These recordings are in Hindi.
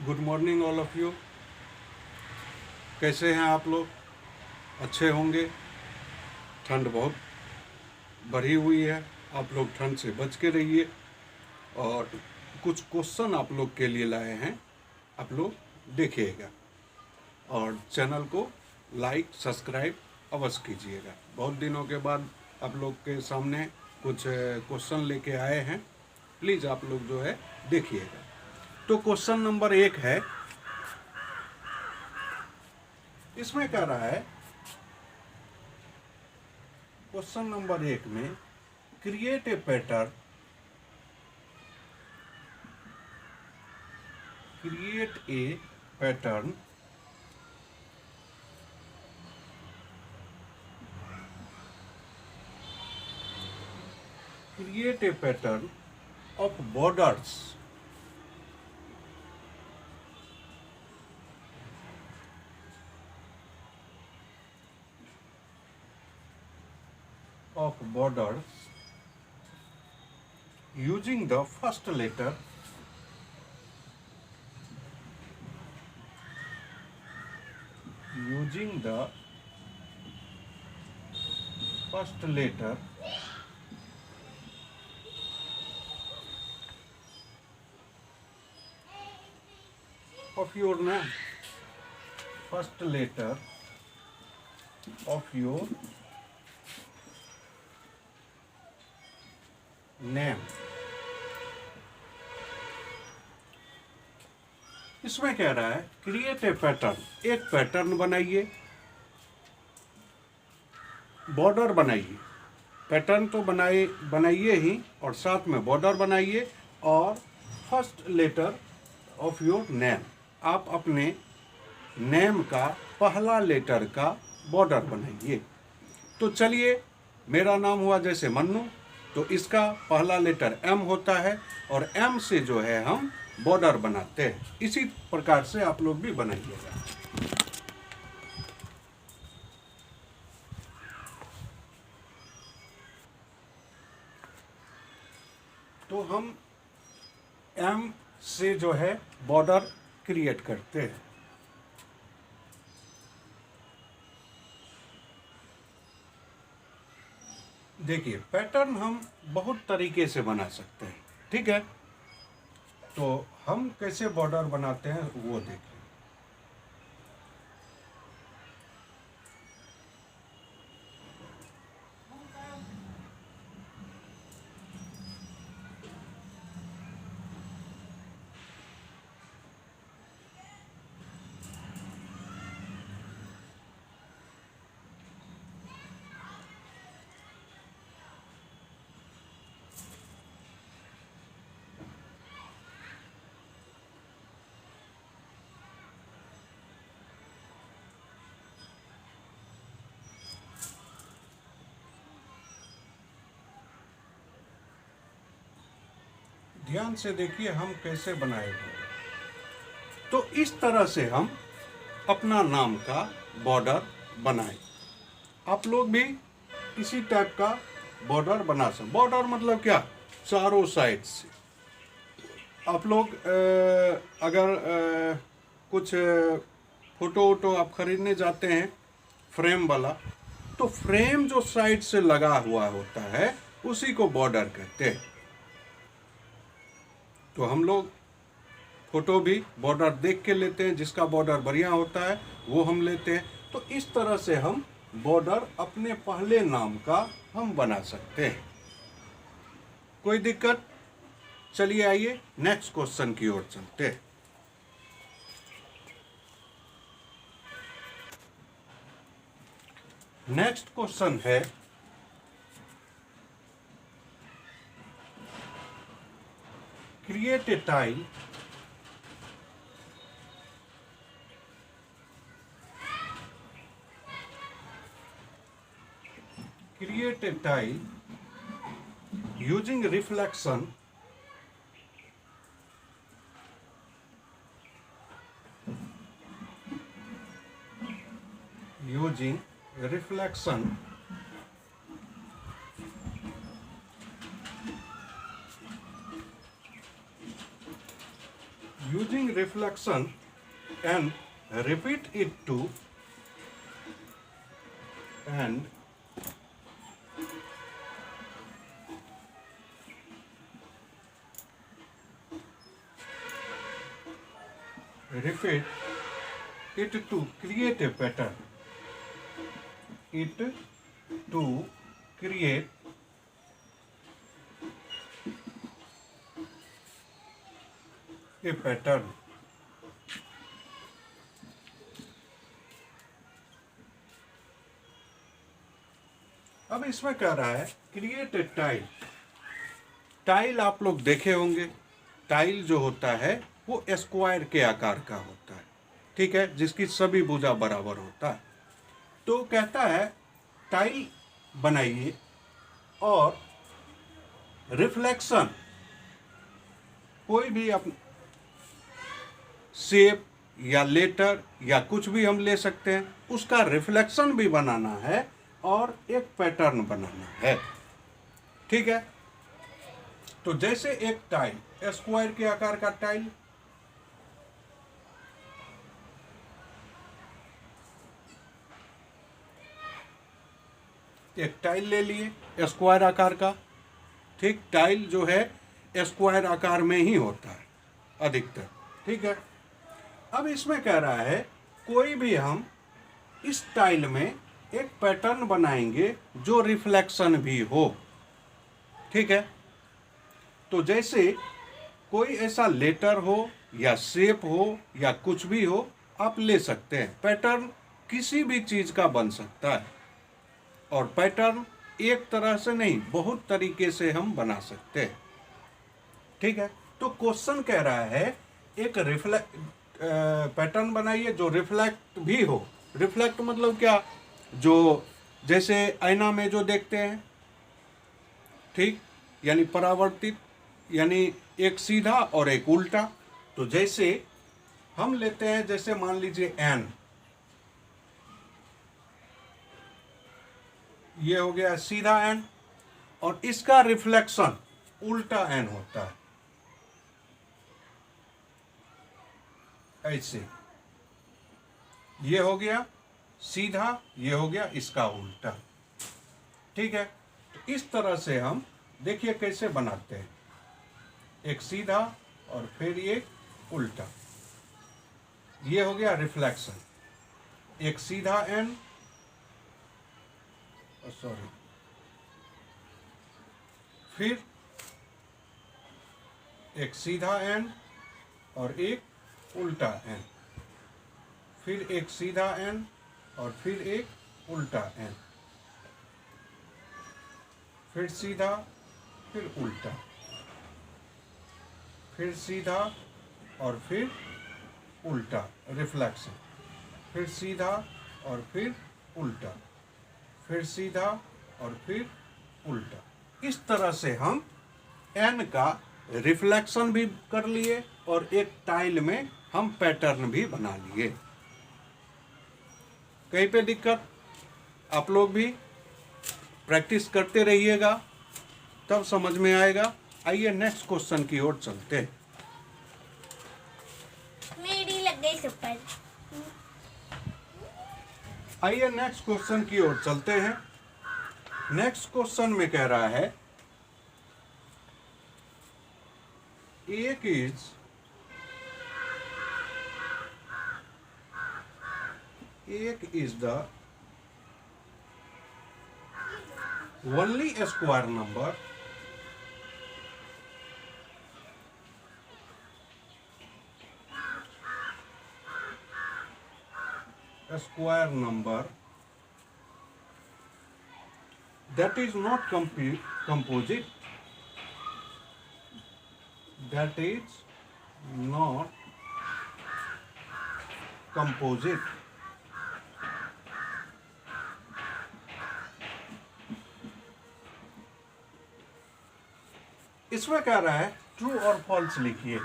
Good morning all of you. कैसे हैं आप लोग? अच्छे होंगे। ठंड बहुत बढ़ी हुई है, आप लोग ठंड से बच के रहिए। और कुछ क्वेश्चन आप लोग के लिए लाए हैं, आप लोग देखिएगा और चैनल को लाइक सब्सक्राइब अवश्य कीजिएगा। बहुत दिनों के बाद आप लोग के सामने कुछ क्वेश्चन लेके आए हैं, प्लीज़ आप लोग जो है देखिएगा। तो क्वेश्चन नंबर 1 है, इसमें कह रहा है क्वेश्चन नंबर 1 में create a pattern of borders using the first letter of your name, first letter of your name। इसमें कह रहा है क्रिएट ए पैटर्न, एक पैटर्न बनाइए, बॉर्डर बनाइए। पैटर्न तो बनाइए ही और साथ में बॉर्डर बनाइए और first letter of your name, आप अपने नेम का पहला लेटर का बॉर्डर बनाइए। तो चलिए, मेरा नाम हुआ जैसे मन्नू, तो इसका पहला लेटर एम होता है और एम से जो है हम बॉर्डर बनाते हैं। इसी प्रकार से आप लोग भी बनाइएगा। तो हम एम से जो है बॉर्डर क्रिएट करते हैं। देखिए, पैटर्न हम बहुत तरीके से बना सकते हैं, ठीक है। तो हम कैसे बॉर्डर बनाते हैं वो देखिए। ध्यान से देखिए हम कैसे बनाएंगे। तो इस तरह से हम अपना नाम का बॉर्डर बनाएं। आप लोग भी इसी टाइप का बॉर्डर बना सकते। बॉर्डर मतलब क्या? चारों साइड से आप लोग अगर कुछ फोटो वोटो आप खरीदने जाते हैं फ्रेम वाला, तो फ्रेम जो साइड से लगा हुआ होता है उसी को बॉर्डर कहते हैं। तो हम लोग फोटो भी बॉर्डर देख के लेते हैं, जिसका बॉर्डर बढ़िया होता है वो हम लेते हैं। तो इस तरह से हम बॉर्डर अपने पहले नाम का हम बना सकते हैं। कोई दिक्कत? चलिए आइए नेक्स्ट क्वेश्चन की ओर चलते हैं। नेक्स्ट क्वेश्चन है, create A tile using reflection using reflection and repeat it to and repeat it to create a pattern. It to create a pattern. अब इसमें कह रहा है क्रिएट ए टाइल। टाइल आप लोग देखे होंगे, टाइल जो होता है वो स्क्वायर के आकार का होता है, ठीक है, जिसकी सभी भुजा बराबर होता है। तो कहता है टाइल बनाइए और रिफ्लेक्शन, कोई भी आप शेप या लेटर या कुछ भी हम ले सकते हैं, उसका रिफ्लेक्शन भी बनाना है और एक पैटर्न बनाना है, ठीक है। तो जैसे एक टाइल, स्क्वायर के आकार का टाइल, एक टाइल ले लिए स्क्वायर आकार का, ठीक। टाइल जो है स्क्वायर आकार में ही होता है अधिकतर, ठीक है। अब इसमें कह रहा है कोई भी हम इस टाइल में एक पैटर्न बनाएंगे जो रिफ्लेक्शन भी हो, ठीक है। तो जैसे कोई ऐसा लेटर हो या शेप हो या कुछ भी हो, आप ले सकते हैं। पैटर्न किसी भी चीज का बन सकता है और पैटर्न एक तरह से नहीं, बहुत तरीके से हम बना सकते हैं, ठीक है। तो क्वेश्चन कह रहा है एक पैटर्न बनाइए जो रिफ्लेक्ट भी हो। रिफ्लेक्ट मतलब क्या, जो जैसे आईना में जो देखते हैं, ठीक, यानी परावर्तित, यानी एक सीधा और एक उल्टा। तो जैसे हम लेते हैं, जैसे मान लीजिए एन, ये हो गया सीधा एन और इसका रिफ्लेक्शन उल्टा एन होता है, ऐसे। ये हो गया सीधा, ये हो गया इसका उल्टा, ठीक है। तो इस तरह से हम देखिए कैसे बनाते हैं, एक सीधा और फिर एक उल्टा। ये हो गया रिफ्लेक्शन, एक सीधा एन, सॉरी, फिर एक सीधा एन और एक उल्टा एन, फिर एक सीधा एन और फिर एक उल्टा एन, फिर सीधा, फिर उल्टा, फिर सीधा और फिर उल्टा, रिफ्लेक्शन, फिर सीधा और फिर उल्टा, फिर सीधा और फिर उल्टा। इस तरह से हम एन का रिफ्लेक्शन भी कर लिए और एक टाइल में हम पैटर्न भी बना लिए। कहीं पे दिक्कत, आप लोग भी प्रैक्टिस करते रहिएगा, तब समझ में आएगा। आइए नेक्स्ट क्वेश्चन की ओर चलते हैं। मेरी लग गई सुपर। आइए नेक्स्ट क्वेश्चन की ओर चलते हैं। नेक्स्ट क्वेश्चन में कह रहा है एक is the only square number that is not composite, that is not composite, इसमें कह रहा है ट्रू और फॉल्स लिखिए।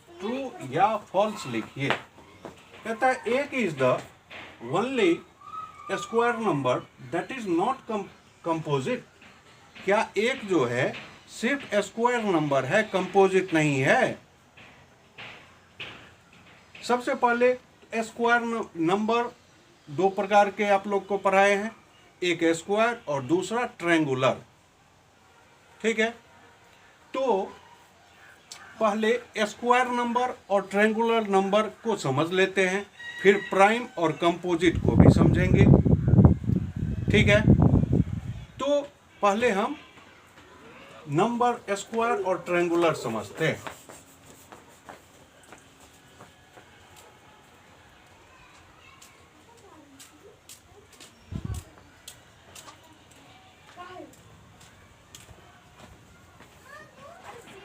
ट्रू या फॉल्स लिखिए। कहता है एक is the only square number that is not composite. क्या एक जो है सिर्फ स्क्वायर नंबर है, कंपोजिट नहीं है। सबसे पहले स्क्वायर नंबर दो प्रकार के आप लोग को पढ़ाए हैं, एक स्क्वायर और दूसरा ट्रायंगुलर। ठीक है, तो पहले स्क्वायर नंबर और ट्रायंगुलर नंबर को समझ लेते हैं, फिर प्राइम और कंपोजिट को भी समझेंगे। ठीक है, तो पहले हम नंबर स्क्वायर और ट्रायंगुलर समझते हैं।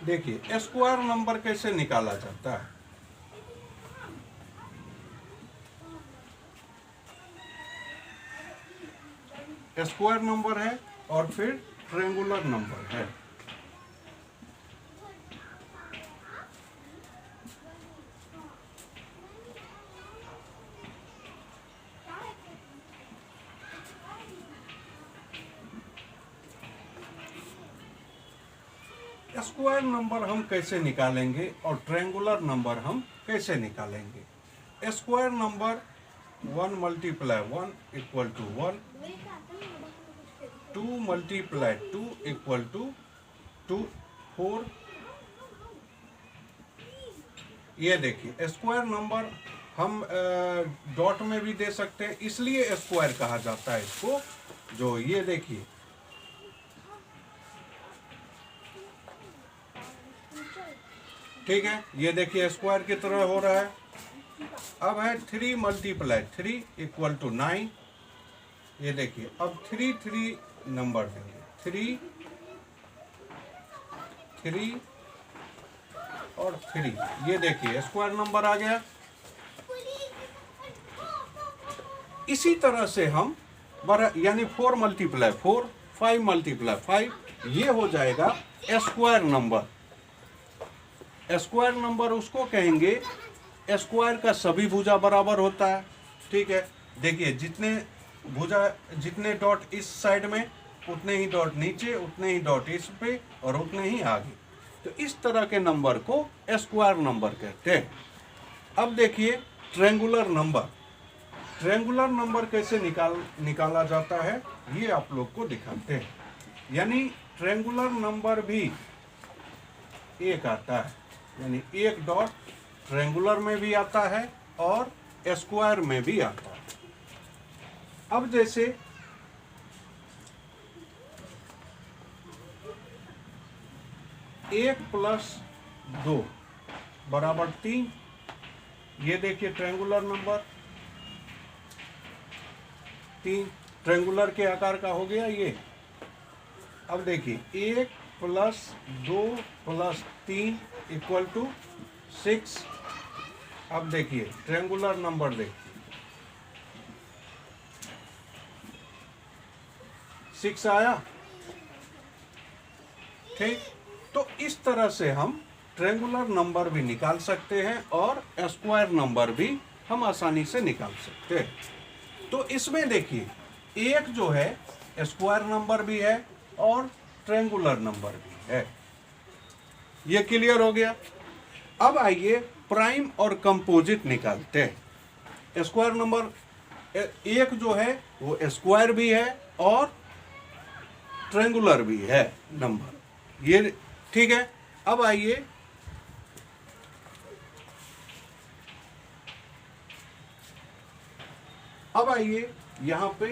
देखिए स्क्वायर नंबर कैसे निकाला जाता है। स्क्वायर नंबर है और फिर ट्रायंगुलर नंबर है। स्क्वायर नंबर हम कैसे निकालेंगे और ट्रायंगुलर नंबर हम कैसे निकालेंगे। Square number 1 multiply 1 equal to 1, 2 multiply 2 equal to 2, 4। ये देखिए स्क्वायर नंबर हम डॉट में भी दे सकते हैं, इसलिए स्क्वायर कहा जाता है इसको। जो ये देखिए ठीक है, ये देखिए स्क्वायर की तरह हो रहा है। अब है 3 मल्टीप्लाई 3 इक्वल टू 9। ये देखिए अब 3 3 नंबर देंगे, 3 3 और 3। ये देखिए स्क्वायर नंबर आ गया। इसी तरह से हम यानी 4 मल्टीप्लाई 4, 5 मल्टीप्लाई 5, ये हो जाएगा स्क्वायर नंबर। स्क्वायर नंबर उसको कहेंगे, स्क्वायर का सभी भुजा बराबर होता है। ठीक है, देखिए जितने डॉट इस साइड में, उतने ही डॉट नीचे, उतने ही डॉट इस पे और उतने ही आगे। तो इस तरह के नंबर को स्क्वायर नंबर कहते हैं। अब देखिए ट्रायंगुलर नंबर। ट्रायंगुलर नंबर कैसे निकाला जाता है ये आप लोग को दिखाते हैं। यानी ट्रायंगुलर नंबर भी एक आता है, यानी एक डॉट ट्रायंगुलर में भी आता है और स्क्वायर में भी आता है। अब जैसे एक प्लस 2 बराबर 3, ये देखिए ट्रायंगुलर नंबर 3 ट्रायंगुलर के आकार का हो गया ये। अब देखिए 1 प्लस 2 प्लस 3 इक्वल टू 6। अब देखिए ट्रायंगुलर नंबर देखिए 6 आया। ठीक, तो इस तरह से हम ट्रायंगुलर नंबर भी निकाल सकते हैं और स्क्वायर नंबर भी हम आसानी से निकाल सकते हैं। तो इसमें देखिए एक जो है स्क्वायर नंबर भी है और ट्रायंगुलर नंबर भी है। ये क्लियर हो गया। अब आइए प्राइम और कंपोजिट निकालते हैं। स्क्वायर नंबर एक जो है वो स्क्वायर भी है और ट्रायंगुलर भी है नंबर, ये ठीक है। अब आइए यहाँ पे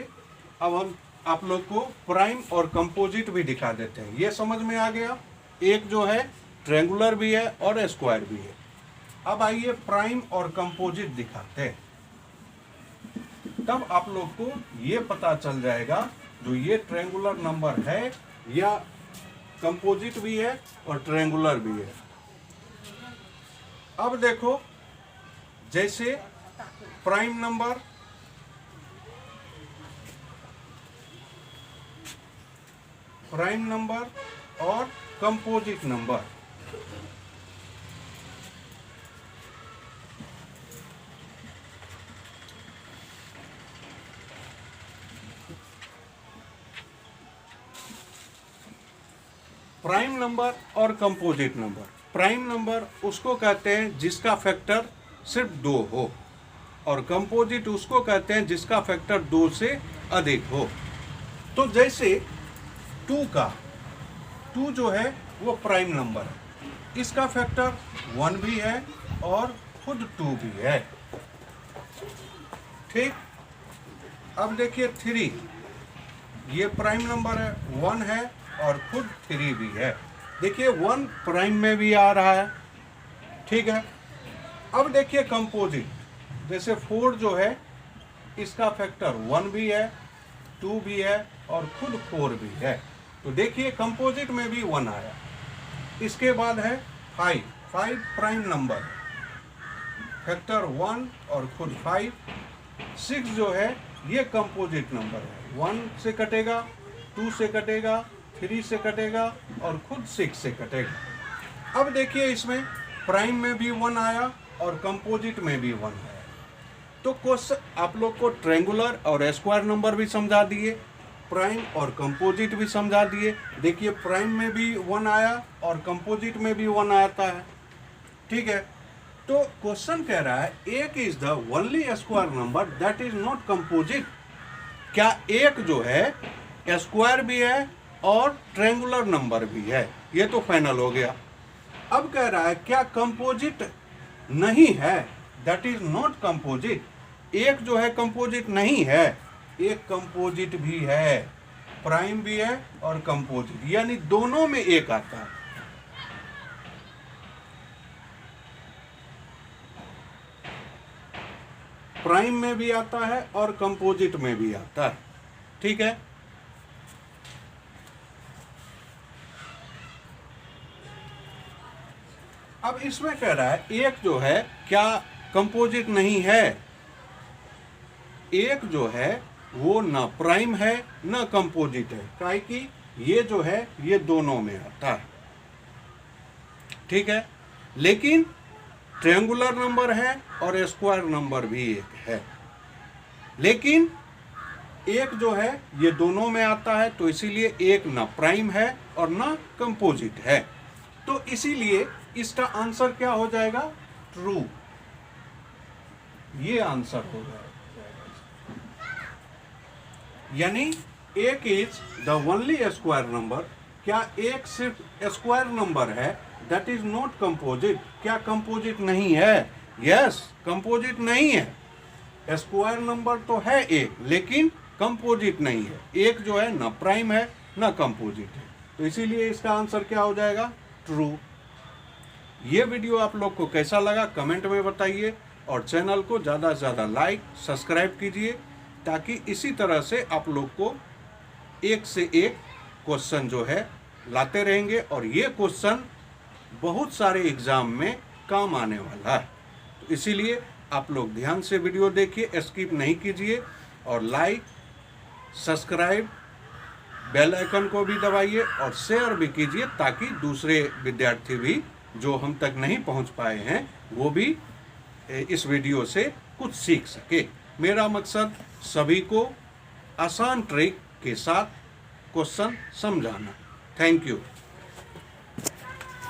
अब हम आप लोग को प्राइम और कंपोजिट भी दिखा देते हैं। ये समझ में आ गया, एक जो है ट्रायंगुलर भी है और स्क्वायर भी है। अब आइए प्राइम और कंपोजिट दिखाते हैं, तब आप लोग को ये पता चल जाएगा जो ये ट्रायंगुलर नंबर है या कंपोजिट भी है और ट्रायंगुलर भी है। अब देखो जैसे प्राइम नंबर और कंपोजिट नंबर, प्राइम नंबर और कंपोजिट नंबर। प्राइम नंबर उसको कहते हैं जिसका फैक्टर सिर्फ 2 हो, और कंपोजिट उसको कहते हैं जिसका फैक्टर 2 से अधिक हो। तो जैसे 2 जो है वो प्राइम नंबर है, इसका फैक्टर 1 भी है और खुद 2 भी है। ठीक। अब देखिए 3, ये प्राइम नंबर है, 1 है और खुद 3 भी है। देखिए 1 प्राइम में भी आ रहा है। ठीक है। अब देखिए कंपोजिट, जैसे 4 जो है इसका फैक्टर 1 भी है, 2 भी है और खुद 4 भी है। तो देखिए कंपोजिट में भी 1 आया। इसके बाद है 5 प्राइम नंबर, फैक्टर 1 और खुद 5। 6 जो है ये कंपोजिट नंबर है, 1 से कटेगा, 2 से कटेगा, 3 से कटेगा और खुद 6 से कटेगा। अब देखिए इसमें प्राइम में भी 1 आया और कंपोजिट में भी 1 आया। तो क्वेश्चन आप लोग को ट्रायंगुलर और स्क्वायर नंबर भी समझा दिए, प्राइम और कंपोजिट भी समझा दिए। देखिए प्राइम में भी 1 आया और कंपोजिट में भी 1 आता है। ठीक है। तो क्वेश्चन कह रहा है 1 is the only square number that is not composite. क्या 1 जो है स्क्वायर भी है और ट्रायंगुलर नंबर भी है? ये तो फाइनल हो गया। अब कह रहा है क्या कंपोजिट नहीं है, दैट इज नॉट कंपोजिट। 1 जो है कंपोजिट नहीं है, 1 कंपोजिट भी है, प्राइम भी है और कंपोजिट, यानी दोनों में 1 आता है। प्राइम में भी आता है और कंपोजिट में भी आता है। ठीक है। अब इसमें कह रहा है 1 जो है क्या कंपोजिट नहीं है? 1 जो है वो ना प्राइम है ना कंपोजिट है, काहे कि ये जो है ये दोनों में आता है। ठीक है। लेकिन ट्रायंगुलर नंबर है और स्क्वायर नंबर भी 1 है, लेकिन 1 जो है ये दोनों में आता है, तो इसीलिए 1 ना प्राइम है और ना कंपोजिट है। तो इसीलिए इसका आंसर क्या हो जाएगा? ट्रू। ये आंसर हो जाएगा। यानी 1 is the only square number. क्या 1 सिर्फ स्क्वायर नंबर है, दैट इज नॉट कंपोजिट। क्या कंपोजिट नहीं है? यस, कंपोजिट नहीं है। स्क्वायर नंबर तो है 1, लेकिन कंपोजिट नहीं है। 1 जो है ना प्राइम है ना कंपोजिट है, तो इसीलिए इसका आंसर क्या हो जाएगा? ट्रू। ये वीडियो आप लोग को कैसा लगा कमेंट में बताइए, और चैनल को ज़्यादा से ज़्यादा लाइक सब्सक्राइब कीजिए, ताकि इसी तरह से आप लोग को एक से एक क्वेश्चन जो है लाते रहेंगे, और ये क्वेश्चन बहुत सारे एग्जाम में काम आने वाला है। तो इसीलिए आप लोग ध्यान से वीडियो देखिए, स्किप नहीं कीजिए, और लाइक सब्सक्राइब बेल आइकन को भी दबाइए और शेयर भी कीजिए, ताकि दूसरे विद्यार्थी भी जो हम तक नहीं पहुंच पाए हैं वो भी इस वीडियो से कुछ सीख सके। मेरा मकसद सभी को आसान ट्रिक के साथ क्वेश्चन समझाना। Thank you.